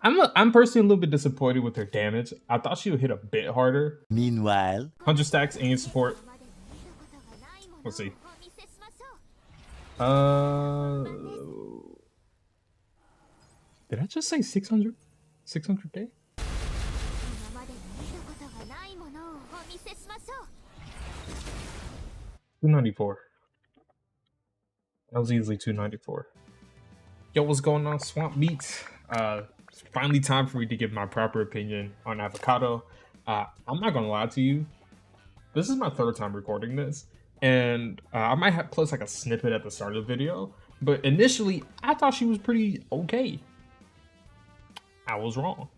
I'm personally a little bit disappointed with her damage. I thought she would hit a bit harder. Meanwhile, 100 stacks and support. Let's see. Uh, did I just say 600? 600k? 294. That was easily 294. Yo, what's going on, Swamp Meats? It's finally time for me to give my proper opinion on Avocado. I'm not gonna lie to you. This is my third time recording this, and I might have post like a snippet at the start of the video. But initially, I thought she was pretty okay. I was wrong.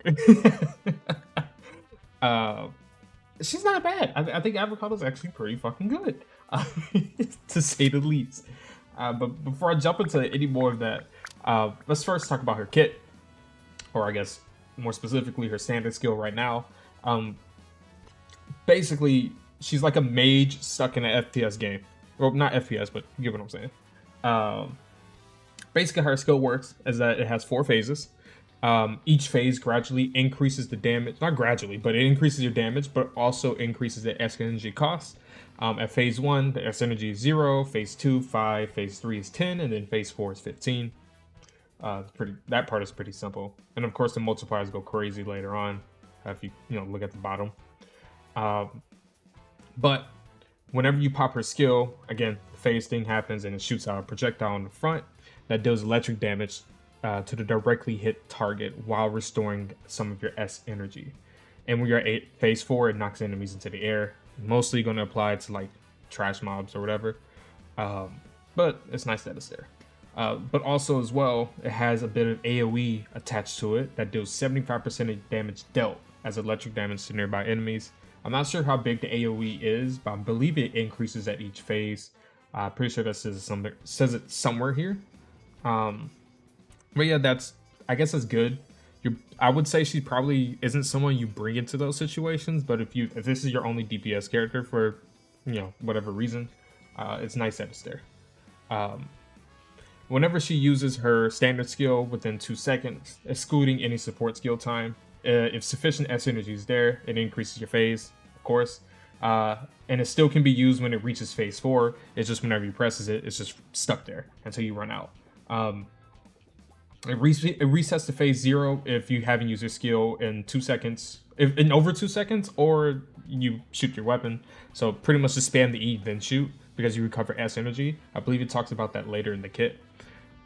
uh, she's not bad. I think Avocado's actually pretty fucking good, to say the least. But before I jump into any more of that, let's first talk about her kit, or I guess more specifically her standard skill right now. Basically, she's like a mage stuck in an FPS game. Well, not FPS, but you get what I'm saying. Basically, how her skill works is that it has 4 phases. Each phase gradually increases the damage, not gradually, but it increases your damage, but also increases the S energy cost. At phase 1, the S energy is 0, phase 2, 5, phase 3 is 10, and then phase 4 is 15. That part is pretty simple. And of course, the multipliers go crazy later on, if you look at the bottom. But whenever you pop her skill, again, the phase thing happens and it shoots out a projectile in the front that deals electric damage to the directly hit target while restoring some of your S energy. And when you're at phase 4, it knocks enemies into the air. Mostly going to apply to like trash mobs or whatever. But it's nice that it's there. But also as well, it has a bit of AoE attached to it that deals 75% of damage dealt as electric damage to nearby enemies. I'm not sure how big the AoE is, but I believe it increases at each phase. Pretty sure that says it somewhere here. But yeah, I guess that's good. I would say she probably isn't someone you bring into those situations, but if this is your only DPS character for whatever reason, it's nice that it's there. Whenever she uses her standard skill within 2 seconds, excluding any support skill time, if sufficient S energy is there, it increases your phase, of course. And it still can be used when it reaches phase 4. It's just whenever you presses it, it's just stuck there until you run out. It resets to phase 0 if you haven't used your skill in 2 seconds, in over 2 seconds, or you shoot your weapon. So pretty much just spam the E, then shoot, because you recover S energy. I believe it talks about that later in the kit.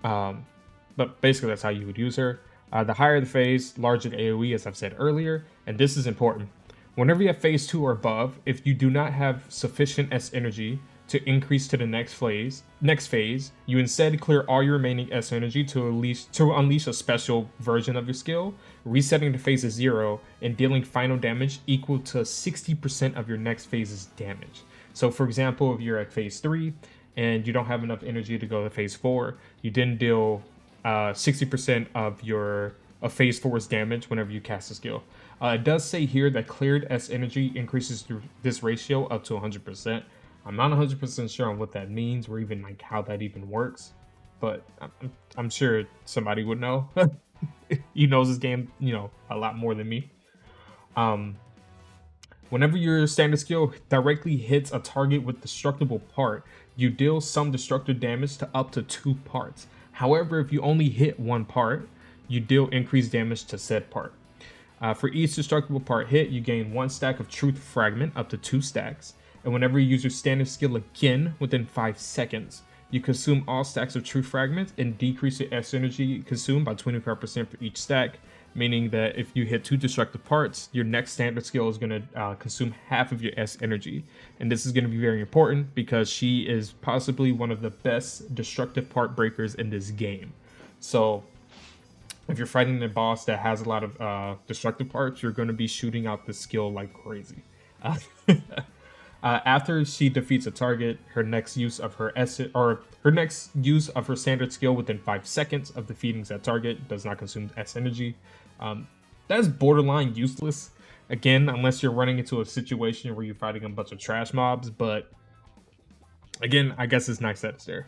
But basically that's how you would use her. The higher the phase, larger the AoE, as I've said earlier, and this is important. Whenever you have phase 2 or above, if you do not have sufficient S energy to increase to the next phase, you instead clear all your remaining S energy to unleash a special version of your skill, resetting the phase to 0 and dealing final damage equal to 60% of your next phase's damage. So for example, if you're at phase 3 and you don't have enough energy to go to phase 4, you then deal 60% of phase 4's damage whenever you cast a skill. It does say here that cleared S energy increases through this ratio up to 100%. I'm not 100% sure on what that means or even like how that even works, but I'm sure somebody would know. He knows this game, a lot more than me. Whenever your standard skill directly hits a target with destructible part, you deal some destructive damage to up to 2 parts. However, if you only hit 1 part, you deal increased damage to said part. For each destructible part hit, you gain 1 stack of Truth Fragment, up to 2 stacks. And whenever you use your standard skill again within 5 seconds, you consume all stacks of Truth Fragments and decrease your S energy consumed by 25% for each stack, meaning that if you hit 2 destructive parts, your next standard skill is going to consume half of your S energy. And this is going to be very important because she is possibly one of the best destructive part breakers in this game. So if you're fighting a boss that has a lot of destructive parts, you're going to be shooting out this skill like crazy. After she defeats a target, her next use of her standard skill within 5 seconds of defeating that target does not consume S energy. That's borderline useless. Again, unless you're running into a situation where you're fighting a bunch of trash mobs, but again, I guess it's nice that it's there.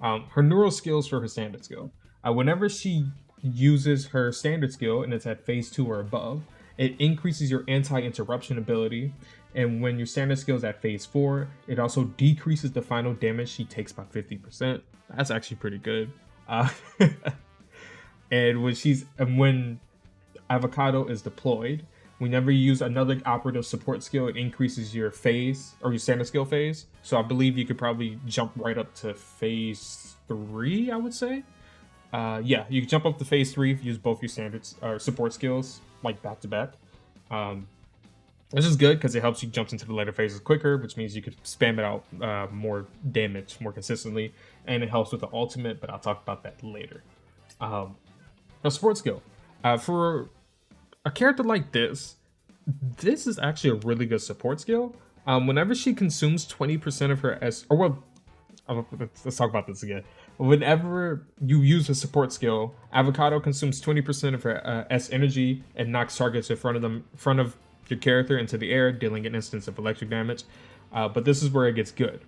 Her neural skills for her standard skill. Whenever she uses her standard skill and it's at phase 2 or above, it increases your anti-interruption ability. And when your standard skill is at phase 4, it also decreases the final damage she takes by 50%. That's actually pretty good. And when Avocado is deployed, whenever you use another operative support skill, it increases your phase or your standard skill phase. So I believe you could probably jump right up to phase 3, I would say. Yeah, you can jump up to phase 3 if you use both your standards or support skills like back to back. This is good because it helps you jump into the later phases quicker, which means you could spam it out more damage more consistently, and it helps with the ultimate, but I'll talk about that later. A support skill. For a character like this is actually a really good support skill. Whenever she consumes 20% of her let's talk about this again. Whenever you use a support skill, Avocado consumes 20% of her S energy and knocks targets in front of your character into the air, dealing an instance of electric damage. But this is where it gets good.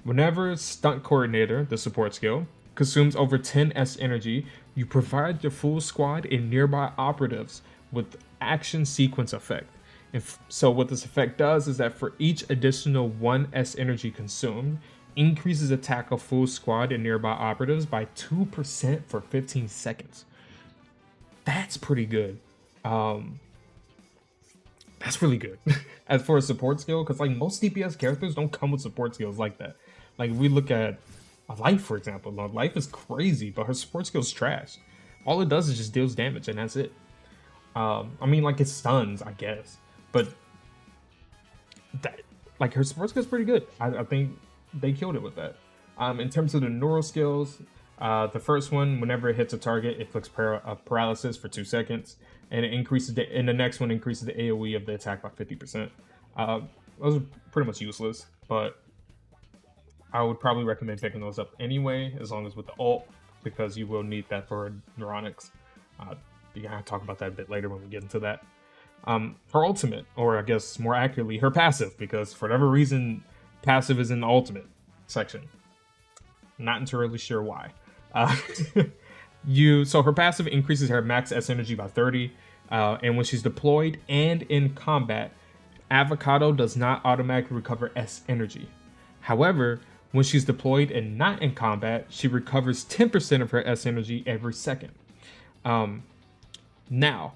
Whenever Stunt Coordinator, the support skill, consumes over 10 S energy, you provide your full squad and nearby operatives with action sequence effect. So what this effect does is that for each additional 1 S energy consumed, increases attack of full squad and nearby operatives by 2% for 15 seconds. That's pretty good. That's really good. As for a support skill, because like most DPS characters don't come with support skills like that. Like we look at Life, for example. Life is crazy, but her support skill is trash. All it does is just deals damage, and that's it. I mean, like it stuns, I guess, but that like her support skill is pretty good. I think they killed it with that. In terms of the neural skills, the first one, whenever it hits a target, it inflicts paralysis for 2 seconds, and it increases and the next one increases the AoE of the attack by 50%. Those are pretty much useless, but I would probably recommend picking those up anyway, as long as with the ult, because you will need that for neuronics. You're gonna talk about that a bit later when we get into that. Her ultimate, or I guess more accurately, her passive, because for whatever reason, passive is in the ultimate section. Not entirely sure why. So her passive increases her max S energy by 30, and when she's deployed and in combat, Avocado does not automatically recover S energy. However, when she's deployed and not in combat, she recovers 10% of her S energy every second. Now,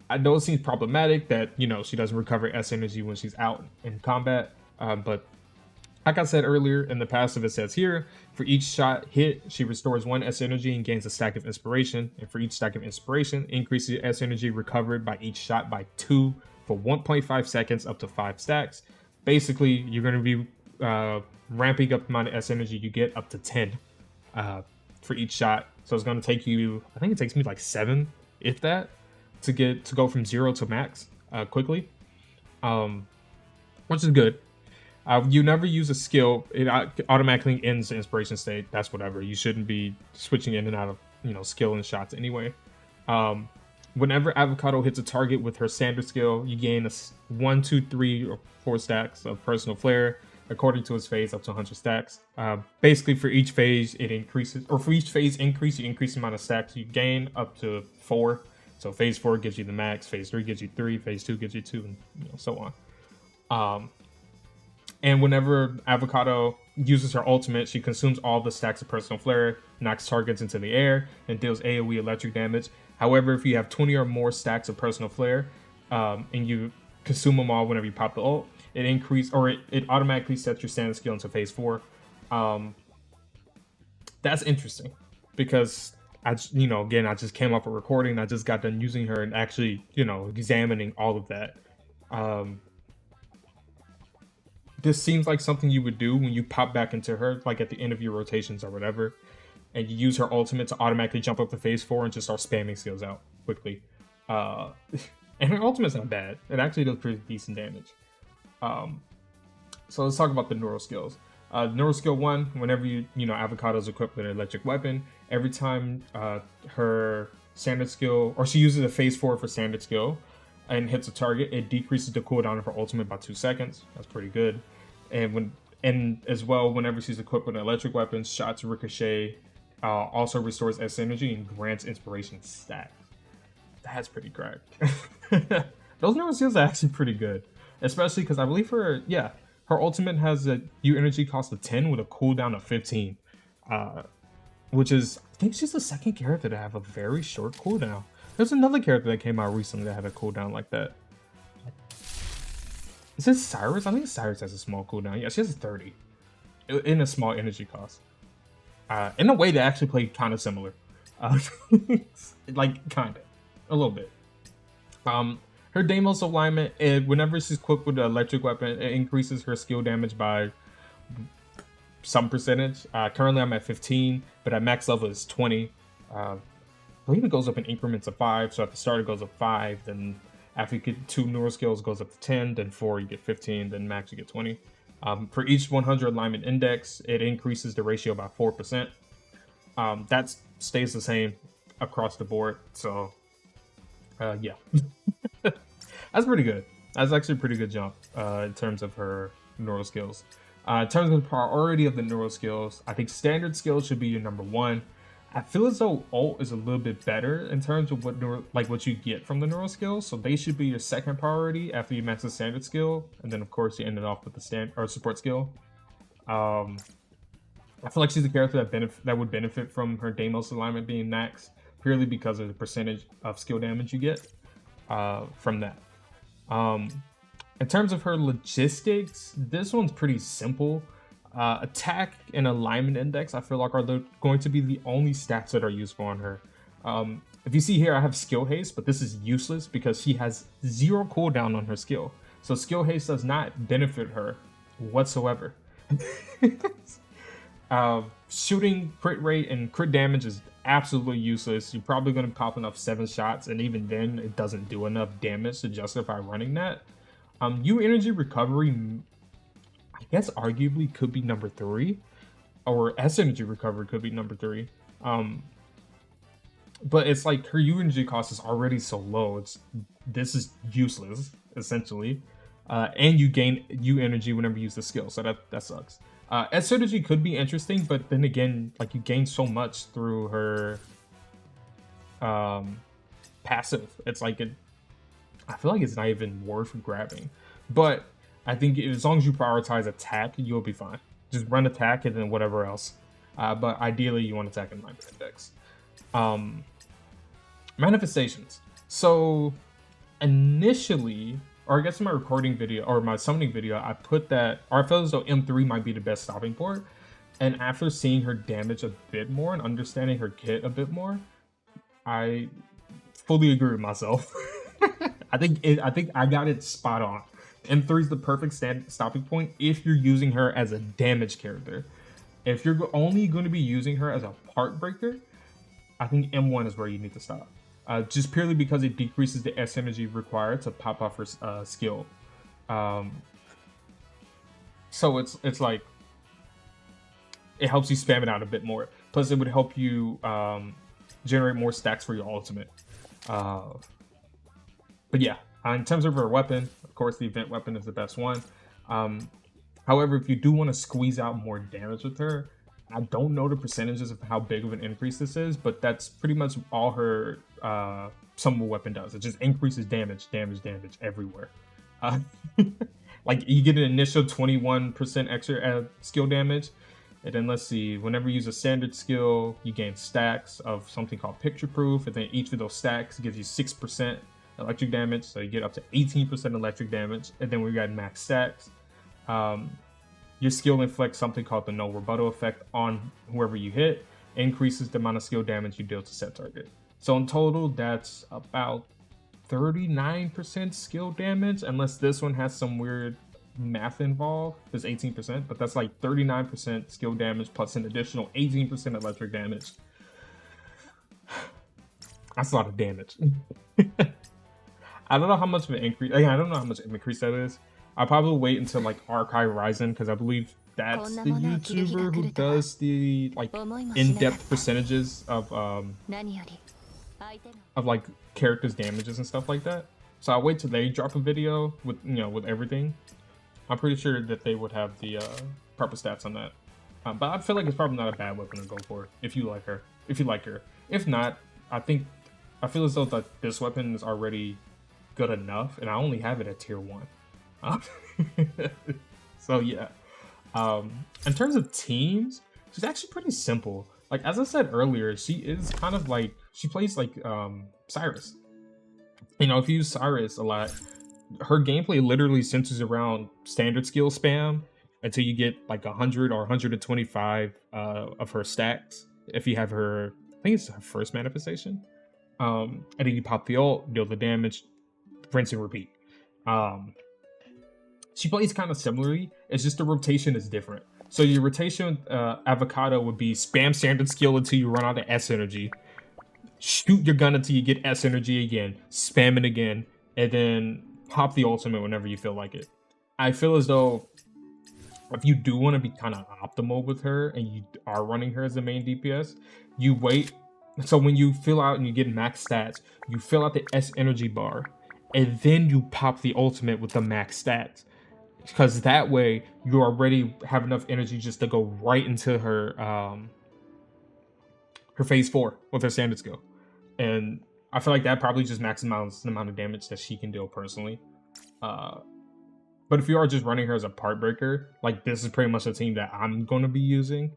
I know it seems problematic that, she doesn't recover S energy when she's out in combat, but like I said earlier, in the passive it says here, for each shot hit, she restores 1 S energy and gains a stack of inspiration, and for each stack of inspiration, increases S energy recovered by each shot by 2 for 1.5 seconds up to 5 stacks. Basically, you're going to be ramping up the amount of S energy you get up to 10 for each shot. So it's going to take you, I think it takes me like 7, if that, to go from 0 to max quickly, which is good. You never use a skill, it automatically ends the inspiration state. That's whatever. You shouldn't be switching in and out of skill and shots anyway. Whenever Avocado hits a target with her standard skill, you gain 1, 2, 3, or 4 stacks of personal flair according to his phase, up to 100 stacks. Basically, for each phase it increases, or for each phase increase, you increase the amount of stacks you gain up to 4. So phase 4 gives you the max, phase 3 gives you 3, phase 2 gives you 2, and so on. And whenever Avocado uses her ultimate, she consumes all the stacks of personal flair, knocks targets into the air, and deals AoE electric damage. However, if you have 20 or more stacks of personal flair, and you consume them all whenever you pop the ult, it automatically sets your standard skill into phase 4. That's interesting because I just came off a recording. I just got done using her and actually, examining all of that. This seems like something you would do when you pop back into her, like at the end of your rotations or whatever, and you use her ultimate to automatically jump up to phase 4 and just start spamming skills out quickly. And her ultimate's not bad. It actually does pretty decent damage. So let's talk about the neural skills. Neural skill 1, whenever Avocado's equipped with an electric weapon, every time her standard skill, or she uses a phase 4 for standard skill and hits a target, it decreases the cooldown of her ultimate by 2 seconds. That's pretty good. And as well, whenever she's equipped with an electric weapon, shots ricochet Also restores S energy and grants inspiration stack. That's pretty cracked. Those neural skills are actually pretty good, especially because I believe her ultimate has a U energy cost of 10 with a cooldown of 15, uh, which is, I think she's the second character to have a very short cooldown. There's another character that came out recently that had a cooldown like that. Is it Cyrus? I think Cyrus has a small cooldown. Yeah, she has a 30 in a small energy cost. In a way, they actually play kind of similar, like kind of, a little bit. Her Deimos alignment, whenever she's equipped with an electric weapon, it increases her skill damage by some percentage. Currently, I'm at 15, but at max level is 20. I believe it goes up in increments of 5. So at the start, it goes up 5. Then after you get 2 neural skills, it goes up to 10. Then 4, you get 15. Then max, you get 20. For each 100 alignment index, it increases the ratio by 4%. That stays the same across the board. So, yeah. That's pretty good. That's actually a pretty good jump in terms of her neural skills. In terms of the priority of the neural skills, I think standard skills should be your number 1. I feel as though ult is a little bit better in terms of what you get from the neural skills, so they should be your second priority after you max the standard skill, and then of course you end it off with the support skill. I feel like she's a character that would benefit from her Deimos alignment being maxed purely because of the percentage of skill damage you get from that. In terms of her logistics, this one's pretty simple. Attack and alignment index, I feel like, are going to be the only stats that are useful on her. If you see here, I have skill haste, but this is useless because she has 0 cooldown on her skill. So skill haste does not benefit her whatsoever. Shooting crit rate and crit damage is absolutely useless. You're probably going to pop enough 7 shots, and even then, it doesn't do enough damage to justify running that. U energy recovery, I guess arguably could be number 3, or S energy recovery could be number 3. But it's like her U energy cost is already so low. This is useless essentially, and you gain U energy whenever you use the skill, so that sucks. S energy could be interesting, but then again, like, you gain so much through her passive. It's like I feel like it's not even worth grabbing, but I think as long as you prioritize attack, you'll be fine. Just run attack and then whatever else. But ideally, you want attack and alignment index. Manifestations. So initially, or I guess in my recording video or my summoning video, I put that, or I felt as though M3 might be the best stopping port. And after seeing her damage a bit more and understanding her kit a bit more, I fully agree with myself. I think I got it spot on. M3 is the perfect stopping point if you're using her as a damage character. If you're only going to be using her as a part breaker, I think M1 is where you need to stop. Just purely because it decreases the S energy required to pop off her skill. So it's like, it helps you spam it out a bit more. Plus, it would help you generate more stacks for your ultimate. But yeah, in terms of her weapon, of course, the event weapon is the best one. However, if you do want to squeeze out more damage with her, I don't know the percentages of how big of an increase this is, but that's pretty much all her summonable weapon does. It just increases damage everywhere. Like, you get an initial 21% extra skill damage, and then let's see, whenever you use a standard skill, you gain stacks of something called picture proof, and then each of those stacks gives you 6% electric damage, so you get up to 18% electric damage. And then we got max stacks. Your skill inflicts something called the no rebuttal effect on whoever you hit, increases the amount of skill damage you deal to set target. So in total, that's about 39% skill damage, unless this one has some weird math involved. There's 18%, but that's like 39% skill damage plus an additional 18% electric damage. That's a lot of damage. I don't know how much of an increase. I don't know how much of an increase that is. I'll probably wait until like Archive Ryzen, because I believe that's the YouTuber who does the like in-depth percentages of like characters' damages and stuff like that. So I'll wait till they drop a video with with everything. I'm pretty sure that they would have the proper stats on that. But I feel like it's probably not a bad weapon to go for if you like her. If not, I feel as though that this weapon is already good enough, and I only have it at tier 1. Um, so yeah. In terms of teams, she's actually pretty simple. Like as I said earlier, she is kind of like she plays like Cyrus. You know, if you use Cyrus a lot, her gameplay literally centers around standard skill spam until you get like 100 or 125 of her stacks. If you have her, I think it's her first manifestation. And then you pop the ult, deal the damage, rinse and repeat. She plays kind of similarly. It's just the rotation is different. So your rotation Avocado would be spam standard skill until you run out of S energy. Shoot your gun until you get S energy again. Spam it again. And then pop the ultimate whenever you feel like it. I feel as though if you do want to be kind of optimal with her and you are running her as the main DPS, you wait. So when you fill out and you get max stats, you fill out the S energy bar. And then you pop the ultimate with the max stats. Because that way you already have enough energy just to go right into her her phase 4 with her standard skill. And I feel like that probably just maximizes the amount of damage that she can deal personally. But if you are just running her as a part breaker, like this is pretty much the team that I'm going to be using.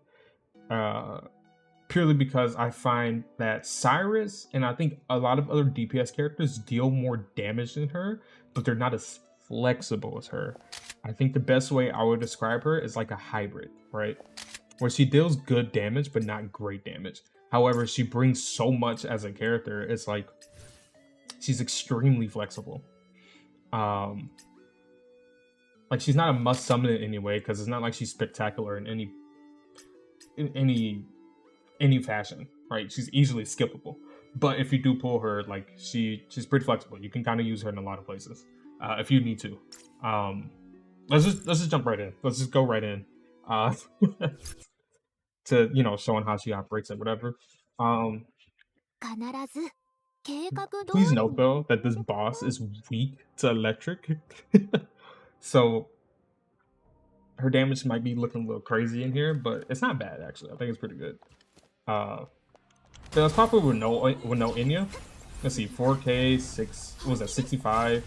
Purely because I find that Cyrus and I think a lot of other DPS characters deal more damage than her, but they're not as flexible as her. I think the best way I would describe her is like a hybrid, right? Where she deals good damage, but not great damage. However, she brings so much as a character. It's like she's extremely flexible. Like she's not a must summon in any way because it's not like she's spectacular in any fashion, right? She's easily skippable. But if you do pull her, like she's pretty flexible. You can kind of use her in a lot of places if you need to. Let's just jump right in. Let's just go right in to showing how she operates and whatever. Please note though that this boss is weak to electric, so her damage might be looking a little crazy in here, but it's not bad actually. I think it's pretty good. So let's pop it with no Inya. Let's see, 4K, 65,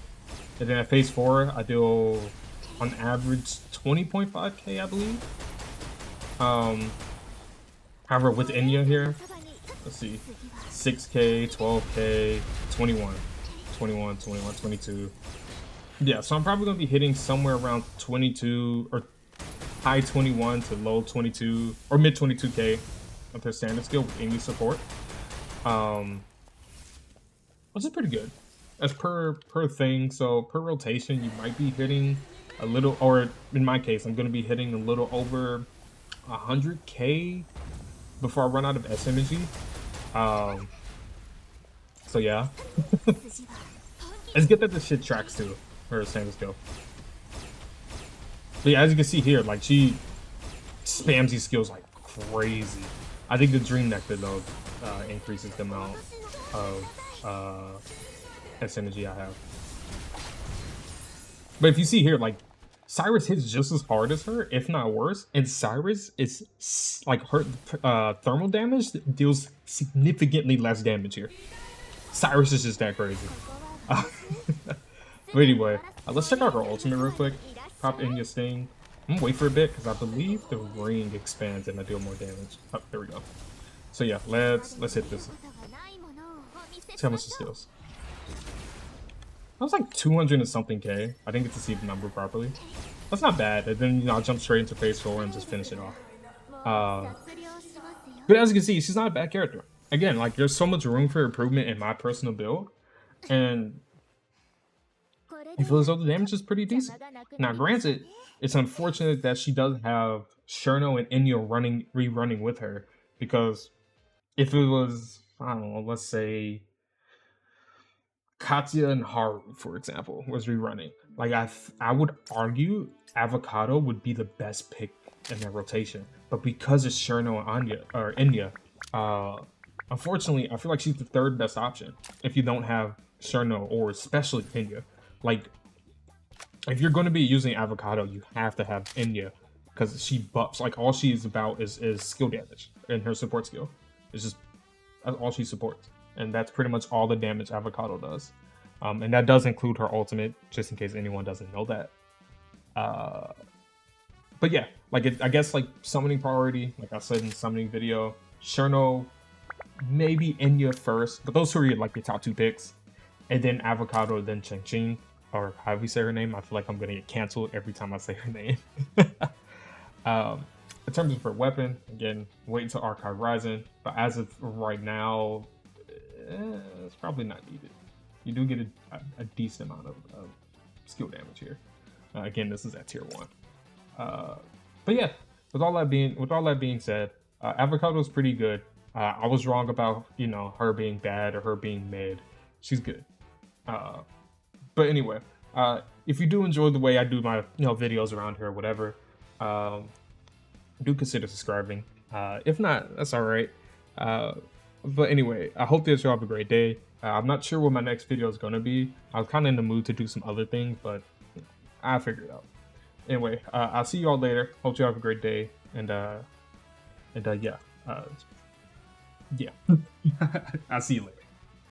and then at phase 4 I do on average 20.5K, I believe. However, with Inya here, let's see, 6K, 12K, 21, 22. Yeah, so I'm probably gonna be hitting somewhere around 22 or high 21 to low 22 or mid 22K with her standard skill with Inya support. Which is pretty good. As per thing, so per rotation, you might be hitting a little, or in my case, I'm gonna be hitting a little over 100K before I run out of S energy. So yeah. It's good that this shit tracks too, her standard skill. But yeah, as you can see here, like she spams these skills like crazy. I think the Dream Nectar though increases the amount of S energy I have. But if you see here, like Cyrus hits just as hard as her, if not worse, and Cyrus is like her thermal damage deals significantly less damage here. Cyrus is just that crazy. But anyway, let's check out her ultimate real quick. Pop in your sting. I'm gonna wait for a bit because I believe the ring expands and I deal more damage. Oh, there we go. So yeah, let's hit this. See how much it steals. That was like 200 and something K. I didn't get to see the number properly. That's not bad. And then I'll jump straight into phase 4 and just finish it off. But as you can see, she's not a bad character. Again, like there's so much room for improvement in my personal build, and I feel as though the damage is pretty decent. Now, granted, it's unfortunate that she does have Cherno and Inya rerunning with her, because if it was, I don't know, let's say Katya and Haru, for example, was rerunning, like I would argue Avocado would be the best pick in that rotation, but because it's Cherno and Inya, unfortunately, I feel like she's the third best option if you don't have Cherno or especially Inya. Like, if you're going to be using Avocado, you have to have Inya because she buffs. Like all she is about is skill damage and her support skill. It's just all she supports, and that's pretty much all the damage Avocado does. And that does include her ultimate, just in case anyone doesn't know that. But yeah, like I guess like summoning priority, like I said in the summoning video, Cherno, maybe Enya first, but those two are like your top 2 picks, and then Avocado, then Ching, or how we say her name. I feel like I'm gonna get canceled every time I say her name. In terms of her weapon, again, wait until Archive Rising, but as of right now, it's probably not needed. You do get a decent amount of skill damage here. Again, this is at tier 1. But yeah, with all that being said, Avocado is pretty good. I was wrong about her being bad or her being mid. She's good. But anyway, if you do enjoy the way I do my videos around here or whatever, do consider subscribing. If not, that's all right. But anyway, I hope that you have a great day. I'm not sure what my next video is going to be. I was kind of in the mood to do some other things, but I'll figure it out. Anyway, I'll see you all later. Hope you have a great day. And yeah. I'll see you later.